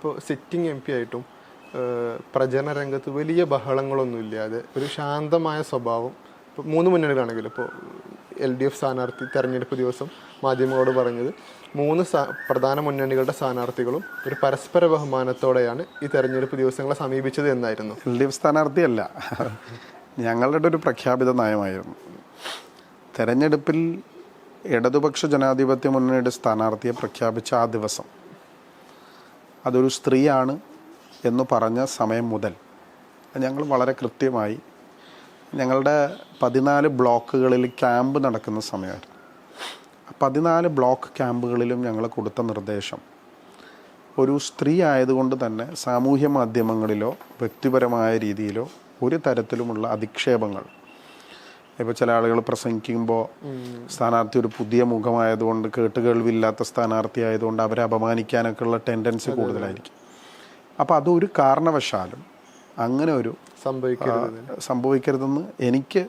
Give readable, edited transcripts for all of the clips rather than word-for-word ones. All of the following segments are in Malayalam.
ഇപ്പോൾ സിറ്റിംഗ് MP ആയിട്ടും പ്രചരണ രംഗത്ത് വലിയ ബഹളങ്ങളൊന്നുമില്ലാതെ ഒരു ശാന്തമായ സ്വഭാവം. ഇപ്പോൾ 3 മുന്നണികളാണെങ്കിലും ഇപ്പോൾ LDF സ്ഥാനാർത്ഥി തെരഞ്ഞെടുപ്പ് ദിവസം മാധ്യമങ്ങളോട് പറഞ്ഞത് 3 പ്രധാന മുന്നണികളുടെ സ്ഥാനാർത്ഥികളും ഒരു പരസ്പര ബഹുമാനത്തോടെയാണ് ഈ തെരഞ്ഞെടുപ്പ് ദിവസങ്ങളെ സമീപിച്ചത് എന്നായിരുന്നു. LDF സ്ഥാനാർത്ഥിയല്ല, ഞങ്ങളുടെ ഒരു പ്രഖ്യാപിത നയമായിരുന്നു. തെരഞ്ഞെടുപ്പിൽ ഇടതുപക്ഷ ജനാധിപത്യ മുന്നണിയുടെ സ്ഥാനാർത്ഥിയെ പ്രഖ്യാപിച്ച ആ ദിവസം അതൊരു സ്ത്രീയാണ് എന്ന് പറഞ്ഞ സമയം മുതൽ ഞങ്ങൾ വളരെ കൃത്യമായി ഞങ്ങളുടെ 14 ബ്ലോക്കുകളിൽ ക്യാമ്പ് നടക്കുന്ന സമയമായിരുന്നു. 14 ബ്ലോക്ക് ക്യാമ്പുകളിലും ഞങ്ങൾ കൊടുത്ത നിർദ്ദേശം ഒരു സ്ത്രീ ആയതുകൊണ്ട് തന്നെ സാമൂഹ്യ മാധ്യമങ്ങളിലോ വ്യക്തിപരമായ രീതിയിലോ ഒരു തരത്തിലുമുള്ള അധിക്ഷേപങ്ങൾ, ഇപ്പോൾ ചില ആളുകൾ പ്രസംഗിക്കുമ്പോൾ സ്ഥാനാർത്ഥി ഒരു പുതിയ മുഖമായതുകൊണ്ട് കേട്ടുകേൾവില്ലാത്ത സ്ഥാനാർത്ഥി ആയതുകൊണ്ട് അവരെ അപമാനിക്കാനൊക്കെ ഉള്ള ടെൻഡൻസി കൂടുതലായിരിക്കും. അപ്പോൾ അതൊരു കാരണവശാലും അങ്ങനെ ഒരു സംഭവിക്കരുതെന്ന് എനിക്ക്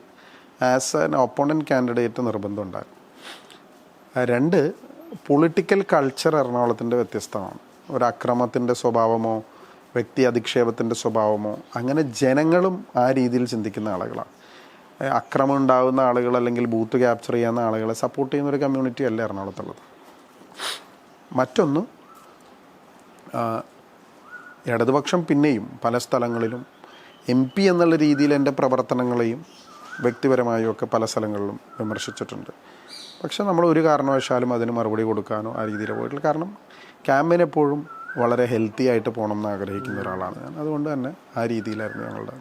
ആസ് ആൻ ഒപ്പോണൻറ്റ് കാൻഡിഡേറ്റ് നിർബന്ധമുണ്ടായിരുന്നു. 2, പൊളിറ്റിക്കൽ കൾച്ചർ എറണാകുളത്തിൻ്റെ വ്യത്യസ്തമാണ്. ഒരു അക്രമത്തിൻ്റെ സ്വഭാവമോ വ്യക്തി അധിക്ഷേപത്തിൻ്റെ സ്വഭാവമോ അങ്ങനെ ജനങ്ങളും ആ രീതിയിൽ ചിന്തിക്കുന്ന ആളുകളാണ്. അക്രമം ഉണ്ടാകുന്ന ആളുകൾ അല്ലെങ്കിൽ ബൂത്ത് ക്യാപ്ചർ ചെയ്യുന്ന ആളുകളെ സപ്പോർട്ട് ചെയ്യുന്ന ഒരു കമ്മ്യൂണിറ്റി അല്ല എറണാകുളത്തുള്ളത്. മറ്റൊന്ന്, ഇടതുപക്ഷം പിന്നെയും പല സ്ഥലങ്ങളിലും MP എന്നുള്ള രീതിയിൽ എൻ്റെ പ്രവർത്തനങ്ങളെയും വ്യക്തിപരമായും ഒക്കെ പല സ്ഥലങ്ങളിലും വിമർശിച്ചിട്ടുണ്ട്. പക്ഷെ നമ്മൾ ഒരു കാരണവശാലും അതിന് മറുപടി കൊടുക്കാനോ ആ രീതിയിൽ പോയിട്ടില്ല. കാരണം ക്യാമ്പയിൻ എപ്പോഴും വളരെ ഹെൽത്തി ആയിട്ട് പോകണം എന്ന് ആഗ്രഹിക്കുന്ന ഒരാളാണ് ഞാൻ. അതുകൊണ്ട് തന്നെ ആ രീതിയിലായിരുന്നു ഞങ്ങളുടെ